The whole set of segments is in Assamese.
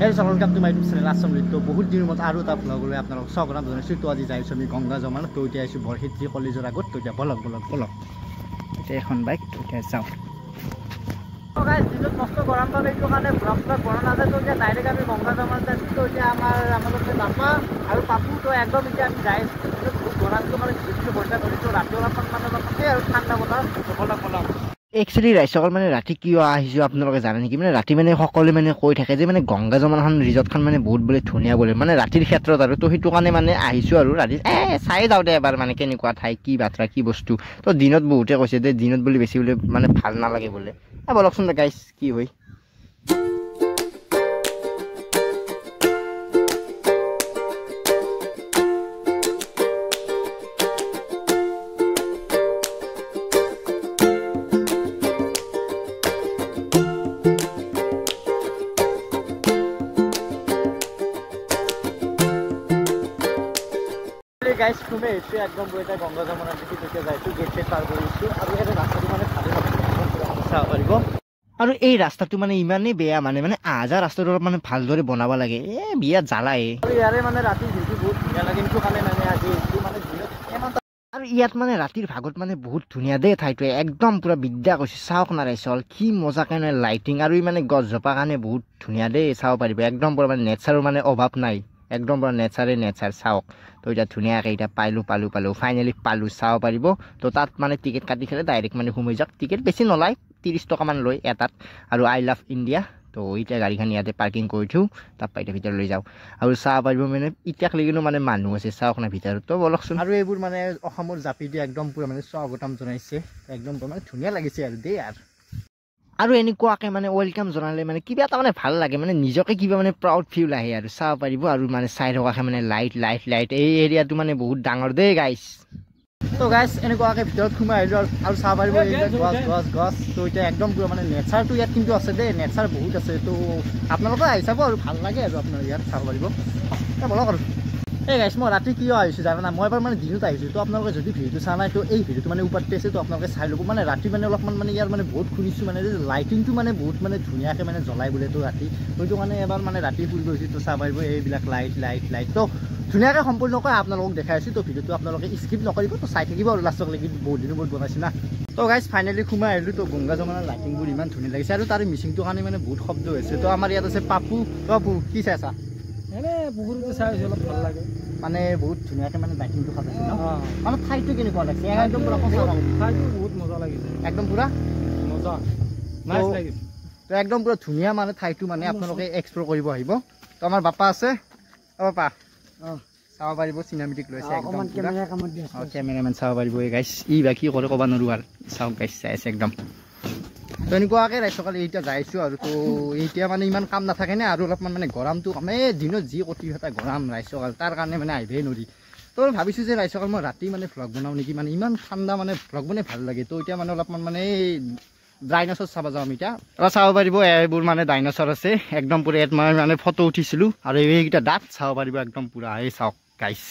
এই চলন কাপটো মাই চেনেল আছাম নৃত্য বহুত দিনৰ মত আৰু এটা ব্লগ লৈ আপোনালোক স্বাগতম জনাইছোঁ। তো আজি যাইছোঁ আমি গংগা যমুনা। তো এতিয়া আহিছোঁ বৰক্ষেত্ৰী কলেজৰ আগত। তো এতিয়া বলক এতিয়া এখন বাইক তো এতিয়া যাওঁ। দিনত মস্ত গৰম পালে এইটো কাৰণে ব্লগ বনা নাযায়। তো এতিয়া ডাইৰেক্ট আমি গংগা যমুনাত যাইছোঁ। তো এতিয়া আমাৰ বাপা আৰু পাপু তো একদম এতিয়া আমি যাই আছোঁ। বহুত গৰমটো মানে যিটো বন্ধা কৰিছোঁ ৰাতি অলপমান মানে আৰু ঠাণ্ডা বতৰ বলক একচুৱেলি ৰাইজসকল মানে ৰাতি কিয় আহিছোঁ আপোনালোকে জানে নেকি? মানে ৰাতি মানে সকলোৱে মানে কৈ থাকে যে মানে গংগা যমুনাখন ৰিজৰ্টখন মানে বহুত বোলে ধুনীয়া বোলে মানে ৰাতিৰ ক্ষেত্ৰত আৰু। তো সেইটো কাৰণে মানে আহিছোঁ আৰু ৰাতি চাই যাওঁ দে এবাৰ মানে কেনেকুৱা ঠাই কি বাতৰা কি বস্তু। তো দিনত বহুতে কৈছে যে দিনত বুলি বেছি বোলে মানে ভাল নালাগে বোলে। বলকচোন গাইছ কি হয়। গাইজ তুমি এইটোৱে একদম এতিয়া গংগা যমুনাৰ দিশে তেতিয়া যাইছোঁ। গেট পাৰ কৰিছোঁ আৰু ইয়াতে ৰাস্তাটো মানে ভালে চাব পাৰিব। আৰু এই ৰাস্তাটো মানে ইমানেই বেয়া মানে আহা যোৱা ৰাস্তাটো অলপ মানে ভালদৰে বনাব লাগে। বিয়াত জ্বালাই আৰু ইয়াৰে মানে ৰাতি ভিউটো বহুত ধুনীয়া লাগে। সেইটো কাৰণে মানে আজি এইটো মানে আৰু ইয়াত মানে ৰাতিৰ ভাগত মানে বহুত ধুনীয়া দেই ঠাইটোৱে একদম পুৰা বিদ্যা কৈছে। চাওক না ৰাইজল কি মজাকে মানে লাইটিং আৰু মানে গছজোপা কাৰণে বহুত ধুনীয়া দেই চাব পাৰিব। একদম পুৰা মানে নেচাৰৰ মানে অভাৱ নাই। একদম পুৰা নেচাৰ চাওক। তো এতিয়া ধুনীয়াকৈ এতিয়া পালোঁ ফাইনেলি পালোঁ চাব পাৰিব। তো তাত মানে টিকেট কাটি খেলে ডাইৰেক্ট মানে সোমাই যাওক। টিকেট বেছি নলয় 30 টকামান লয় এটাত। আৰু আই লাভ ইণ্ডিয়া। তো এতিয়া গাড়ীখন ইয়াতে পাৰ্কিং কৰি থওঁ তাৰপৰা এতিয়া ভিতৰত লৈ যাওঁ আৰু চাব পাৰিব মানে এতিয়াক লেগিনো মানে মানুহ আছে চাওক না ভিতৰত। তো বলকচোন। আৰু এইবোৰ মানে অসমৰ জাপি দিয়ে একদম পুৰা মানে স্বাগতম জনাইছে। একদম মানে ধুনীয়া লাগিছে আৰু দেই আৰু এনেকুৱাকৈ মানে ৱেলকাম জনালে মানে কিবা এটা মানে ভাল লাগে মানে নিজকে কিবা মানে প্ৰাউড ফিল আহে আৰু চাব পাৰিব। আৰু মানে চাই থকাকৈ মানে লাইট এই এৰিয়াটো মানে বহুত ডাঙৰ দেই গাইছ। তো গাইছ এনেকুৱাকৈ ভিতৰত সোমাই আহিলোঁ আৰু চাব পাৰিব গছ। তো এতিয়া একদম পুৰা মানে নেচাৰটো ইয়াত কিন্তু আছে দেই। নেচাৰ বহুত আছে। তো আপোনালোকে আহি চাব আৰু ভাল লাগে আৰু আপোনাৰ ইয়াত চাব পাৰিব। বলক আৰু এই গাইছ মই ৰাতি কিয় আহিছোঁ জানা? মই এবাৰ মানে দিনত আহিছোঁ। তো আপোনালোকে যদি ভিডিঅ'টো চোৱা নাই তো এই ভিডিঅ'টো মানে ওপৰতে আছে। তো আপোনালোকে চাই ল'ব। মানে ৰাতি মানে অলপমান মানে ইয়াৰ মানে বহুত শুনিছোঁ মানে যে লাইটিংটো মানে বহুত মানে ধুনীয়াকৈ মানে জ্বলাই বোলে। তো ৰাতি সেইটো কাৰণে এবাৰ মানে ৰাতি ফুৰিব গৈছোঁ। তো চাব পাৰিব এইবিলাক লাইট তো ধুনীয়াকৈ সম্পূৰ্ণকৈ আপোনালোকক দেখাই আছোঁ। তো ভিডিঅ'টো আপোনালোকে স্কিপ নকৰিব। তো চাই থাকিব আৰু লাষ্টলৈকে বহুত দিনৰ মূৰত বনাইছোঁ না। তো গাইছ ফাইনেলি সোমাই আহিলোঁ। তো গংগা যমুনাৰ লাইটিংবোৰ ইমান ধুনীয়া লাগিছে আৰু তাৰে মিচিংটোৰ কাৰণে মানে বহুত শব্দ হৈছে। তো আমাৰ ইয়াত আছে পাপু কি চাইছা? পুখুৰীটো চাই অলপ ভাল লাগে মানে বহুত ধুনীয়াকৈ মানে লাইটিংটো খাটাইছে ন। মানে ঠাইটো কেনেকুৱা লাগিছে? একদম পুৰা ঠাইটো বহুত মজা লাগিছে। একদম পুৰা মজা নাইচ লাগিছে। তো একদম পুৰা ধুনীয়া মানে ঠাইটো মানে আপোনালোকে এক্সপ্ল'ৰ কৰিব আহিব। তো আমাৰ বাপা আছে বাপা চাব পাৰিব চিনেমেটিক লৈছে একদম কেমেৰামেন চাব পাৰিব। এই গাইছ বা কি কৰে ক'ব নোৱাৰোঁ আৰু চাওক গাইছ চাই আছে একদম। তো এনেকুৱাকৈ ৰাইজসকলে এতিয়া যাইছোঁ আৰু তো এতিয়া মানে ইমান কাম নাথাকে নে আৰু অলপমান মানে গৰমটো কমে। দিনত যি কটিকটা গৰম ৰাইজসকল তাৰ কাৰণে মানে আহিবই নোৱাৰি। তো ভাবিছোঁ যে ৰাইজসকল মই ৰাতি মানে ভ্লগ বনাওঁ নেকি? মানে ইমান ঠাণ্ডা মানে ভ্লগ বনাই ভাল লাগে। তো এতিয়া মানে অলপমান মানে এই ডাইন'ছৰ চাব যাওঁ আমি এতিয়া। চাব পাৰিব এইবোৰ মানে ডাইন'ছৰ আছে একদম পুৰা। ইয়াত মই মানে ফটো উঠিছিলোঁ আৰু এইকেইটা দাঁত চাব পাৰিব একদম পুৰা। এই চাওক গাইছ।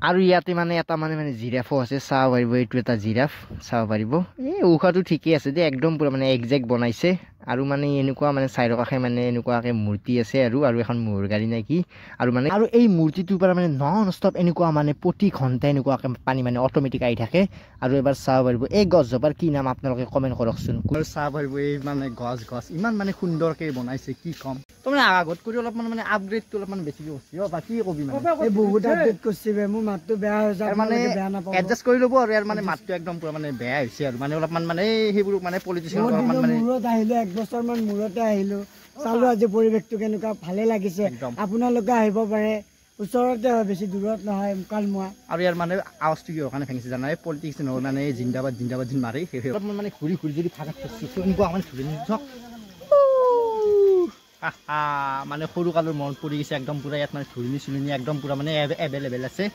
আৰু ইয়াতে মানে এটা মানে জিৰাফো আছে চাব পাৰিব। এইটো এটা জিৰাফ চাব পাৰিব। এই উশাহটো ঠিকেই আছে দেই একদম পুৰা মানে একজেক্ট বনাইছে। আৰু মানে এনেকুৱা মানে চাইডৰ কাষে মানে এনেকুৱাকৈ মূৰ্তি আছে আৰু এখন মূৰ গাড়ী নে কি। আৰু এই মূৰ্তিটোৰ পৰা মানে নন ষ্টপ এনেকুৱা মানে প্ৰতি ঘণ্টাই এনেকুৱাকৈ পানী মানে অট'মেটিক আহি থাকে। আৰু এবাৰ চাব পাৰিব এই গছজোপাৰ কি নাম আপোনালোকে কমেণ্ট কৰকচোন। চাব পাৰিব এই মানে গছ ইমান মানে সুন্দৰকৈ বনাইছে কি ক'ম। তো মানে আগত কৰি অলপমান মানে আপগ্ৰেডটো অলপমান বেছিকৈ কৰিছে। বাকী ক'বি মানে বহুত আপগ্ৰেড কৰিছে। মোৰ মাতটো বেয়া হৈছে মানে এডজাষ্ট কৰি ল'ব আৰু ইয়াৰ মানে মাতটো একদম পুৰা মানে বেয়া হৈছে আৰু মানে অলপমান মানে সেইবোৰ মানে পলিটিচিয়ান অলপমান মানে মূৰত আহিলোঁ 1 বছৰমান মূৰতে আহিলোঁ চালোঁ আজি পৰিৱেশটো কেনেকুৱা ভালে লাগিছে। আপোনালোকে আহিব পাৰে ওচৰতে হয় বেছি দূৰত নহয় কালমুৱা। আৰু ইয়াৰ মানে আৱাজটো কিহৰ কাৰণে ভাঙিছে জানা? এই পলিটিচিয়ান মানে জিন্দাবাদ দিন মাৰি সেই অলপমান মানে ঘূৰি যদি ভাগাত এনেকুৱা মানে ধৰি নিছক মানে সৰু কালৰ মনত পৰি গৈছে একদম পুৰা। ইয়াত মানে ধুলনি চুলনি একদম পুৰা মানে এভেইলেবল আছে।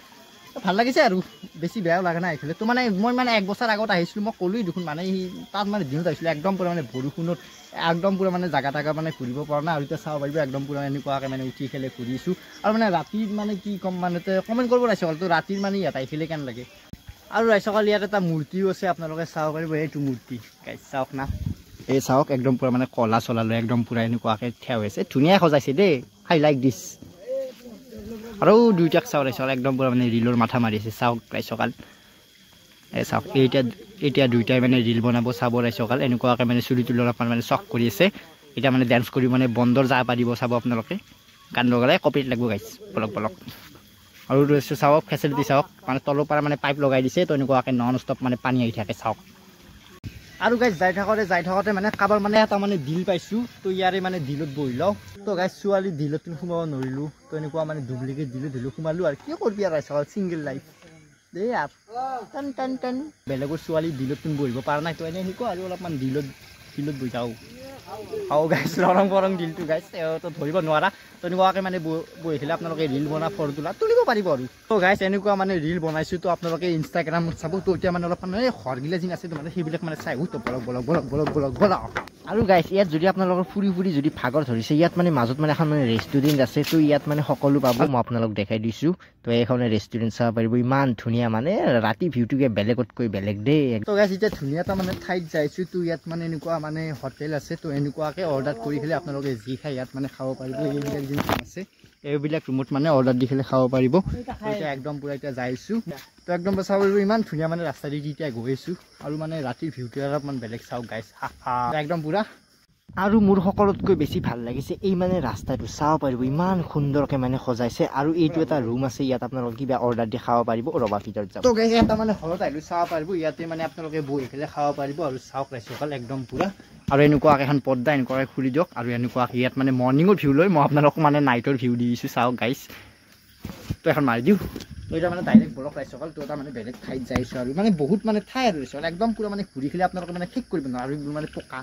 ভাল লাগিছে আৰু বেছি বেয়াও লগা নাই আহিছিলে। তো মানে মই মানে 1 বছৰ আগত আহিছিলোঁ মই ক'লোৱেই দেখোন মানে তাত মানে দিনত আহিছিলোঁ একদম পুৰা মানে বৰষুণত একদম পুৰা মানে জাগা মানে ঘূৰিব পৰা নাই। আৰু এতিয়া চাব পাৰিব একদম পুৰা এনেকুৱাকৈ মানে উঠি খেলে ঘূৰিছোঁ। আৰু মানে ৰাতিত মানে কি ক'ম মানে কমেণ্ট কৰিব ৰাইজসকল। তো ৰাতিৰ মানে ইয়াত আহি খেলে কেন লাগে। আৰু ৰাইজসকল ইয়াত এটা মূৰ্তিও আছে আপোনালোকে চাব পাৰিব। এইটো মূৰ্তি গাইছ চাওক না। এই চাওক একদম পুৰা মানে কলা চলা লৈ একদম পুৰা এনেকুৱাকৈ থিয় হৈ আছে। ধুনীয়া সজাইছে দেই। আই লাইক দিছ আৰু দুইটাক চাওক ৰাইজসকল একদম পুৰা মানে ৰিলৰ মাথা মাৰি আছে চাওক ৰাইজসকল চাওক এতিয়া দুইটাই মানে ৰিল বনাব চাব ৰাইজসকল এনেকুৱাকৈ মানে চুলিটো অলপমান মানে চখ কৰি আছে এতিয়া মানে ডেন্স কৰি মানে বন্দৰ যা পাৰিব চাব আপোনালোকে গান লগালে কপিৰাইট লাগিব গাইছ বলক আৰু চাওক ফেচিলিটি চাওক মানে তলৰ পৰা মানে পাইপ লগাই দিছে তো এনেকুৱাকৈ নন ষ্টপ মানে পানী আহি থাকে চাওক আৰু গাইছ যাই থাকোঁতে মানে কাৰোবাৰ মানে এটা মানে দিল পাইছোঁ তো ইয়াৰে মানে দিলত বহি লওঁ তো গাইছ ছোৱালী দিলত সোমাব নোৱাৰিলোঁ তো এনেকুৱা মানে ডুপ্লিকেট দিলত সোমালোঁ আৰু কি কৰবি আৰু ৰাইজসকল ছিংগল লাইফ দেই আপ টান বেলেগৰ ছোৱালী দিলত বহিব পৰা নাই তো এনেই এনেকুৱা আৰু অলপমান দিলত বহি যাওঁ গাইছ ৰং দিলটো গাইছ তো ধৰিব নোৱাৰা তো এনেকুৱাকৈ মানে বহিছিলে আপোনালোকে ৰিল বনাই ফটো তুলিব পাৰিব আৰু তো গাইছ এনেকুৱা মানে ৰিল বনাইছোঁ তো আপোনালোকে ইনষ্টাগ্ৰামত চাব তো এতিয়া মানে অলপমান এই ঘৰগিলা যি আছে মানে সেইবিলাক মানে চাই তো বলক আৰু গাইছ ইয়াত যদি আপোনালোকৰ ফুৰি যদি ভাগৰ ধৰিছে ইয়াত মানে মাজত মানে এখন মানে ৰেষ্টুৰেণ্ট আছে তো ইয়াত মানে সকলো পাব মই আপোনালোক দেখাই দিছোঁ তো এইখন ৰেষ্টুৰেণ্ট চাব পাৰিব ইমান ধুনীয়া মানে ৰাতি ভিউটোকে বেলেগতকৈ বেলেগ দেই তো গাইছ এতিয়া ধুনীয়া এটা মানে ঠাইত যাইছোঁ তো ইয়াত মানে এনেকুৱা মানে হোটেল আছে তো এনেকুৱাকৈ অৰ্ডাৰ কৰি পেলাই আপোনালোকে যি খাই ইয়াত মানে খাব পাৰিব এইবিলাক যি আছে এইবিলাক ৰুমত মানে অৰ্ডাৰ দি পেলাই খাব পাৰিব এতিয়া একদম পূৰা এতিয়া যাইছোঁ তো একদম চাব পাৰিব ইমান ধুনীয়া মানে ৰাস্তা দি এতিয়া গৈ আছোঁ আৰু মানে ৰাতিৰ ভিউটো অলপমান বেলেগ চাওক গাইছ একদম পূৰা আৰু মোৰ সকলোতকৈ বেছি ভাল লাগিছে এই মানে ৰাস্তাটো চাব পাৰিব ইমান সুন্দৰকৈ মানে সজাইছে আৰু এইটো এটা ৰুম আছে ইয়াত আপোনালোকে কিবা অৰ্ডাৰ দি খাব পাৰিব ৰবা ভিতৰত যাব তো গাইছ এটা মানে হলত আহিলোঁ চাব পাৰিব ইয়াতে মানে আপোনালোকে বহি পেলাই খাব পাৰিব আৰু চাওক ৰাইজসকল একদম পূৰা আৰু এনেকুৱাকৈ এখন পৰ্দা এনেকুৱাকৈ খুলি দিয়ক আৰু এনেকুৱাকৈ ইয়াত মানে মৰ্ণিঙৰ ভিউ লৈ মই আপোনালোকক মানে নাইটৰ ভিউ দি দিছোঁ চাওক গাইছ তো এখন মাৰি দিওঁ তো এটা মানে ডাইৰেক্ট বলক ৰাইজসকল তো এটা মানে বেলেগ ঠাইত যাইছোঁ আৰু মানে বহুত মানে ঠাই আৰু ৰাইজসকল একদম পূৰা মানে ঘূৰি খেলি আপোনালোকে মানে শেষ কৰিব নোৱাৰে আৰু মানে পকা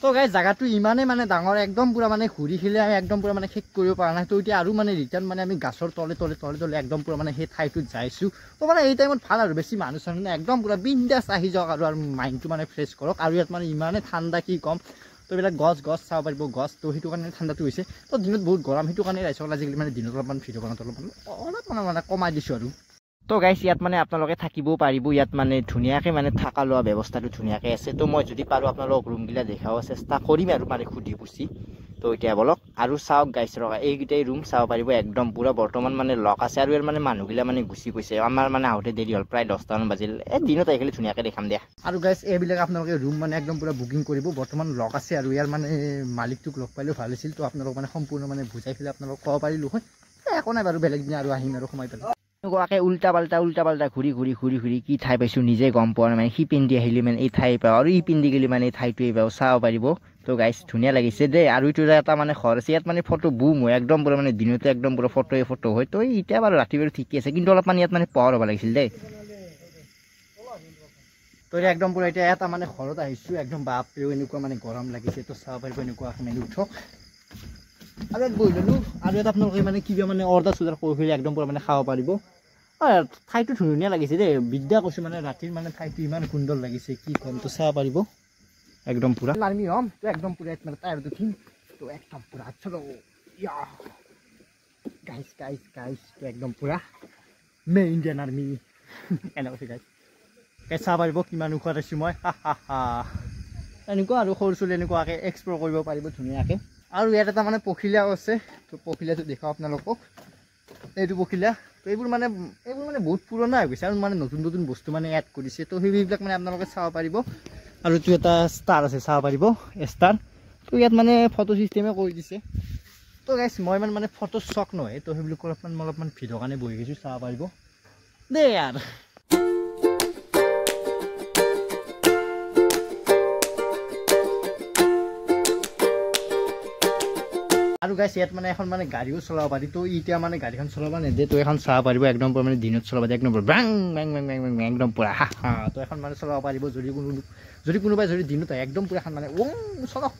তো গাইছ জাগাটো ইমানেই মানে ডাঙৰ একদম পূৰা মানে ঘূৰি খেলি আমি একদম পূৰা মানে শেষ কৰিব পৰা নাই তো এতিয়া আৰু মানে ৰিটাৰ্ণ মানে আমি গাছৰ তলে একদম পূৰা মানে সেই ঠাইটোত যাইছোঁ তো মানে এই টাইমত ভাল আৰু বেছি মানুহ চানুহ একদম পূৰা বিন্দাছ আহি যাওক আৰু মাইণ্ডটো মানে ফ্ৰেছ কৰক আৰু ইয়াত মানে ইমানেই ঠাণ্ডা কি ক'ম তো এইবিলাক গছ চাব পাৰিব গছ তো সেইটো কাৰণে ঠাণ্ডাটো হৈছে তো দিনত বহুত গৰম সেইটো কাৰণে ৰাইজসকল আজিকালি মানে দিনত অলপমান ভিডিঅ' বনাওঁতে অলপমান মানে কমাই দিছোঁ আৰু তো গাইছ ইয়াত মানে আপোনালোকে থাকিবও পাৰিব ইয়াত মানে ধুনীয়াকৈ মানে থকা লোৱা ব্যৱস্থাটো ধুনীয়াকৈ আছে তো মই যদি পাৰোঁ আপোনালোকক ৰুমগিলা দেখাব চেষ্টা কৰিম আৰু মানে সুধি পুছি তো এতিয়া বলক আৰু চাওক গাইছ ৰবা এইকেইটাই ৰুম চাব পাৰিব একদম পূৰা বৰ্তমান মানে লক আছে আৰু ইয়াৰ মানে মানুহগিলা মানে গুচি গৈছে আমাৰ মানে আহোঁতে দেৰি হ'ল প্ৰায় 10টামান বাজিল দিনত আহিলে ধুনীয়াকৈ দেখাম দিয়া আৰু গাইছ এইবিলাক আপোনালোকে ৰুম মানে একদম পূৰা বুকিং কৰিব বৰ্তমান লক আছে আৰু ইয়াৰ মানে মালিকটোক লগ পালেও ভাল আছিল তো আপোনালোক মানে সম্পূৰ্ণ মানে বুজাই পেলাই আপোনালোক ক'ব পাৰিলোঁ হয় একো নাই বাৰু বেলেগ দিনা আৰু আহিম আৰু সোমাই পেলাই এনেকুৱাকৈ উল্টা পাল্টা ঘূৰি কি ঠাই পাইছোঁ নিজে গম পোৱা নাই মানে সি পিন্ধি আহিলে মানে এই ঠাই পাওঁ আৰু ই পিন্ধি গ'লে মানে এই ঠাইটোৱে পাওঁ চাব পাৰিব তো গাইছ ধুনীয়া লাগিছে দেই আৰু এইটো এটা মানে ঘৰ আছে ইয়াত মানে ফটো বুম হয় একদম পূৰা মানে দিনতে একদম পূৰা ফটো হয় তো এতিয়া বাৰু ৰাতিপুৱা ঠিকে আছে কিন্তু অলপমান ইয়াত মানে পোহৰ হ'ব লাগিছিল দেই তো একদম পূৰা এতিয়া এটা মানে ঘৰত আহিছোঁ একদম বাপৰেও এনেকুৱা মানে গৰম লাগিছে তো চাব পাৰিব এনেকুৱা মেলি উঠক আৰু ইয়াত বহি ল'লোঁ আৰু ইয়াত আপোনালোকে মানে কিবা মানে অৰ্ডাৰ কৰি একদম পূৰা মানে খাব পাৰিব ঠাইটো ধুনীয়া লাগিছে দেই বিদ্যা কৈছোঁ মানে ৰাতিৰ মানে ঠাইটো ইমান সুন্দৰ লাগিছে কি ক'ম তো চাব পাৰিব একদম পূৰা আৰ্মি হ'ম তো একদম পূৰা মানে টায়াৰত উঠিম তো একদম পূৰা চলো গাইছ তো একদম পূৰা মে ইণ্ডিয়ান আৰ্মি এনেকুৱা কৈছে গাইছ চাব পাৰিব কিমান ওখত আছোঁ মই এনেকুৱা আৰু সৰু ছোৱালী এনেকুৱাকৈ এক্সপ্ল'ৰ কৰিব পাৰিব ধুনীয়াকৈ আৰু ইয়াত এটা মানে পখিলাও আছে তো পখিলাটো দেখাওঁ আপোনালোকক এইটো পখিলা তো এইবোৰ মানে বহুত পুৰণা হৈ গৈছে আৰু মানে নতুন বস্তু মানে এড কৰিছে তো সেইবিলাক মানে আপোনালোকে চাব পাৰিব আৰু এইটো এটা ষ্টাৰ আছে চাব পাৰিব ষ্টাৰ তো ইয়াত মানে ফটো ছিষ্টেমে কৰি দিছে তো গাইছ মই মানে ফটো চক নহয় তো সেইবিলাক অলপমান ভিডিঅ' কাৰণে বহি গৈছোঁ চাব পাৰিব দেই ইয়াৰ আৰু গাইছ ইয়াত মানে এখন মানে গাড়ীও চলাব পাৰি তো এতিয়া মানে গাড়ীখন চলাব নেদে তো এখন চাব পাৰিব একদম পূৰা মানে দিনত চলাব দিয়ে একদম বেং একদম পূৰা তো এখন মানে চলাব পাৰিব যদি কোনোবাই দিনত আহে একদম পূৰা এখন মানে চলাওক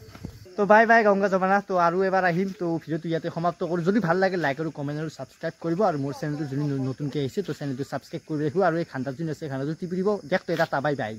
তো বাই গংগা যমুনা তো আৰু এবাৰ আহিম তো ভিডিঅ'টো ইয়াতে সমাপ্ত কৰোঁ যদি ভাল লাগে লাইক আৰু কমেণ্ট আৰু ছাবস্ক্ৰাইব কৰিব আৰু মোৰ চেনেলটো যদি নতুনকৈ আহিছে তো চেনেলটো ছাবস্ক্ৰাইব কৰি ৰাখিব আৰু এই খান্দাটো আছে খান্দাটো টিপি দিব দিয়ক তো এটা বাই